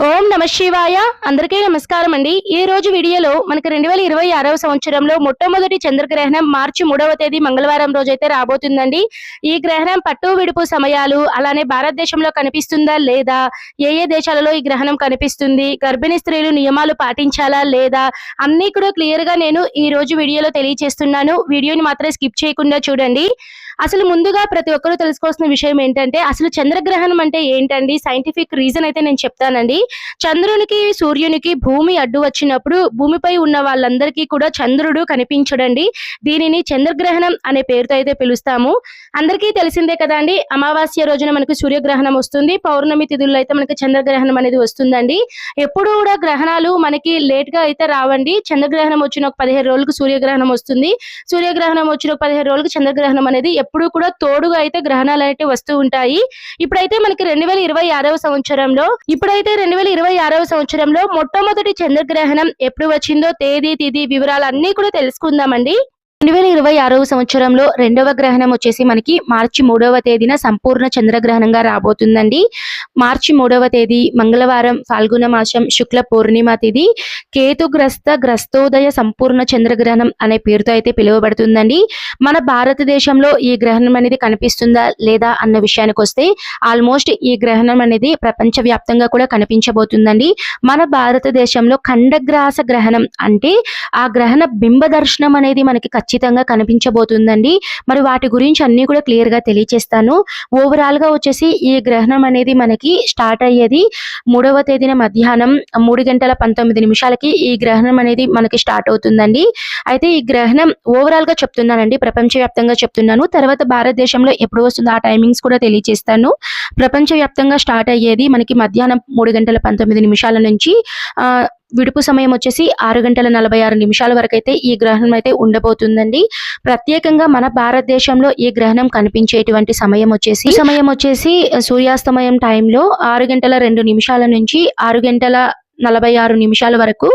ఓం నమ శివాయ. అందరికీ నమస్కారం అండి. ఈ రోజు వీడియోలో మనకి 2026వ సంవత్సరంలో మొట్టమొదటి చంద్రగ్రహణం మార్చి 3వ తేదీ మంగళవారం రోజు అయితే రాబోతుందండి. ఈ గ్రహణం పట్టు విడుపు సమయాలు, అలానే భారతదేశంలో కనిపిస్తుందా లేదా, ఏ ఏ దేశాలలో ఈ గ్రహణం కనిపిస్తుంది, గర్భిణీ స్త్రీలు నియమాలు పాటించాలా లేదా అన్నీ కూడా క్లియర్ గా నేను ఈ రోజు వీడియోలో తెలియజేస్తున్నాను. వీడియోని మాత్రం స్కిప్ చేయకుండా చూడండి. అసలు ముందుగా ప్రతి ఒక్కరూ తెలుసుకోవాల్సిన విషయం ఏంటంటే, అసలు చంద్రగ్రహణం అంటే ఏంటండి, సైంటిఫిక్ రీజన్ అయితే నేను చెప్తానండి. చంద్రునికి సూర్యునికి భూమి అడ్డు వచ్చినప్పుడు భూమిపై ఉన్న వాళ్ళందరికీ కూడా చంద్రుడు కనిపించడండి. దీనిని చంద్రగ్రహణం అనే పేరుతో అయితే పిలుస్తాము. అందరికీ తెలిసిందే కదా అండి, అమావాస్య రోజున మనకు సూర్యగ్రహణం వస్తుంది, పౌర్ణమి తిథుల్లో అయితే మనకి చంద్రగ్రహణం అనేది వస్తుందండి. ఎప్పుడు కూడా గ్రహణాలు మనకి లేట్ గా అయితే రావండి. చంద్రగ్రహణం వచ్చిన ఒక 15 రోజులకు సూర్యగ్రహణం వస్తుంది, సూర్యగ్రహణం వచ్చిన ఒక 15 రోజులకు చంద్రగ్రహణం అనేది ఎప్పుడు కూడా తోడుగా అయితే గ్రహణాలు అయితే వస్తూ ఉంటాయి. ఇప్పుడైతే మనకి 2026వ సంవత్సరంలో మొట్టమొదటి చంద్రగ్రహణం ఎప్పుడు వచ్చిందో తేదీ తిథి వివరాలు అన్ని కూడా తెలుసుకుందామండి. 2026వ సంవత్సరంలో రెండవ గ్రహణం వచ్చేసి మనకి మార్చి 3వ తేదీన సంపూర్ణ చంద్రగ్రహణంగా రాబోతుందండి. మార్చి 3వ తేదీ మంగళవారం, ఫాల్గుణ మాసం, శుక్ల పూర్ణిమ తిథి, గ్రస్తోదయ సంపూర్ణ చంద్రగ్రహణం అనే పేరుతో అయితే పిలువబడుతుందండి. మన భారతదేశంలో ఈ గ్రహణం అనేది కనిపిస్తుందా లేదా అన్న విషయానికి వస్తే, ఆల్మోస్ట్ ఈ గ్రహణం అనేది ప్రపంచ వ్యాప్తంగా కూడా కనిపించబోతుందండి. మన భారతదేశంలో ఖండగ్రాస గ్రహణం అంటే ఆ గ్రహణ బింబ దర్శనం అనేది మనకి ఖచ్చితంగా కనిపించబోతుందండి. మరి వాటి గురించి అన్ని కూడా క్లియర్ గా తెలియచేస్తాను. ఓవరాల్ గా వచ్చేసి ఈ గ్రహణం అనేది మనకి స్టార్ట్ అయ్యేది 3వ తేదీన మధ్యాహ్నం 3:19 ఈ గ్రహణం అనేది మనకి స్టార్ట్ అవుతుందండి. అయితే ఈ గ్రహణం ఓవరాల్ గా చెప్తున్నానండి, ప్రపంచవ్యాప్తంగా చెప్తున్నాను. తర్వాత భారతదేశంలో ఎప్పుడు వస్తుందో ఆ టైమింగ్స్ కూడా తెలియచేస్తాను. ప్రపంచవ్యాప్తంగా స్టార్ట్ అయ్యేది మనకి మధ్యాహ్నం 3:19 నుంచి విడుపు సమయం వచ్చేసి 6:46 వరకు అయితే ఈ గ్రహణం అయితే ఉండబోతుందండి. ప్రత్యేకంగా మన భారతదేశంలో ఈ గ్రహణం కనిపించేటువంటి సమయం వచ్చేసి సూర్యాస్తమయం టైంలో 6:02 నుంచి 6:46 వరకు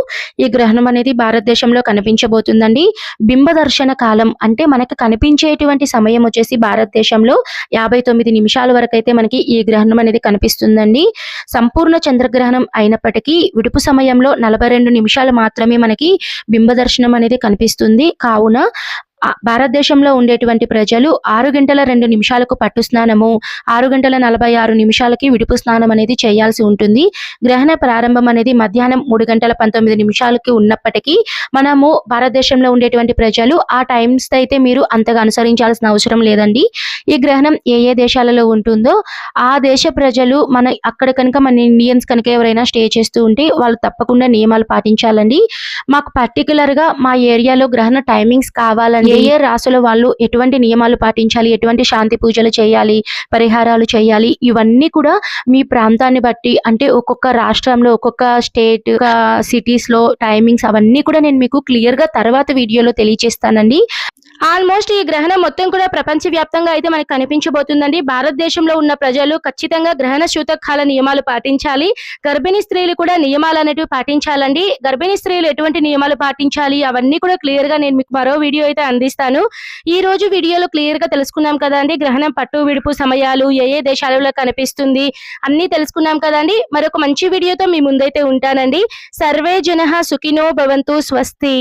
ఈ గ్రహణం అనేది భారతదేశంలో కనిపించబోతుందండి. బింబ దర్శన కాలం అంటే మనకి కనిపించేటువంటి సమయం వచ్చేసి భారతదేశంలో 59 నిమిషాల వరకు అయితే మనకి ఈ గ్రహణం అనేది కనిపిస్తుందండి. సంపూర్ణ చంద్రగ్రహణం అయినప్పటికీ విడుపు సమయంలో 42 నిమిషాలు మాత్రమే మనకి బింబ దర్శనం అనేది కనిపిస్తుంది. కావున భారతదేశంలో ఉండేటువంటి ప్రజలు 6:02 పట్టు స్నానము, 6:46 విడుపు స్నానం అనేది చేయాల్సి ఉంటుంది. గ్రహణ ప్రారంభం అనేది మధ్యాహ్నం 3:19 ఉన్నప్పటికీ మనము భారతదేశంలో ఉండేటువంటి ప్రజలు ఆ టైమ్స్ అయితే మీరు అంతగా అనుసరించాల్సిన అవసరం లేదండి. ఈ గ్రహణం ఏ ఏ దేశాలలో ఉంటుందో ఆ దేశ ప్రజలు అక్కడ కనుక మన ఇండియన్స్ కనుక ఎవరైనా స్టే చేస్తూ ఉంటే వాళ్ళు తప్పకుండా నియమాలు పాటించాలండి. మాకు పర్టికులర్ గా మా ఏరియాలో గ్రహణ టైమింగ్స్ కావాలండి, ఏ ఏ రాసుల వాళ్ళు ఎటువంటి నియమాలు పాటించాలి, ఎటువంటి శాంతి పూజలు చేయాలి, పరిహారాలు చేయాలి, ఇవన్నీ కూడా మీ ప్రాంతాన్ని బట్టి, అంటే ఒక్కొక్క రాష్ట్రంలో ఒక్కొక్క స్టేట్ సిటీస్ లో టైమింగ్స్ అవన్నీ కూడా నేను మీకు క్లియర్ గా తర్వాత వీడియోలో తెలియజేస్తానండి. ఆల్మోస్ట్ ఈ గ్రహణం మొత్తం కూడా ప్రపంచ వ్యాప్తంగా అయితే మనకి కనిపించబోతుందండి. భారతదేశంలో ఉన్న ప్రజలు ఖచ్చితంగా గ్రహణ సూతకాల నియమాలు పాటించాలి. గర్భిణీ స్త్రీలు కూడా నియమాలు అనేటివి పాటించాలండి. గర్భిణీ స్త్రీలు ఎటువంటి నియమాలు పాటించాలి అవన్నీ కూడా క్లియర్ గా నేను మీకు మరో వీడియో అయితే అందిస్తాను. ఈ రోజు వీడియోలో క్లియర్ గా తెలుసుకున్నాం కదండి, గ్రహణం పట్టు విడుపు సమయాలు, ఏ ఏ దేశాలలో కనిపిస్తుంది అన్ని తెలుసుకున్నాం కదండి. మరొక మంచి వీడియోతో మీ ముందైతే ఉంటానండి. సర్వే జనః సుఖినో భవంతు. స్వస్తి.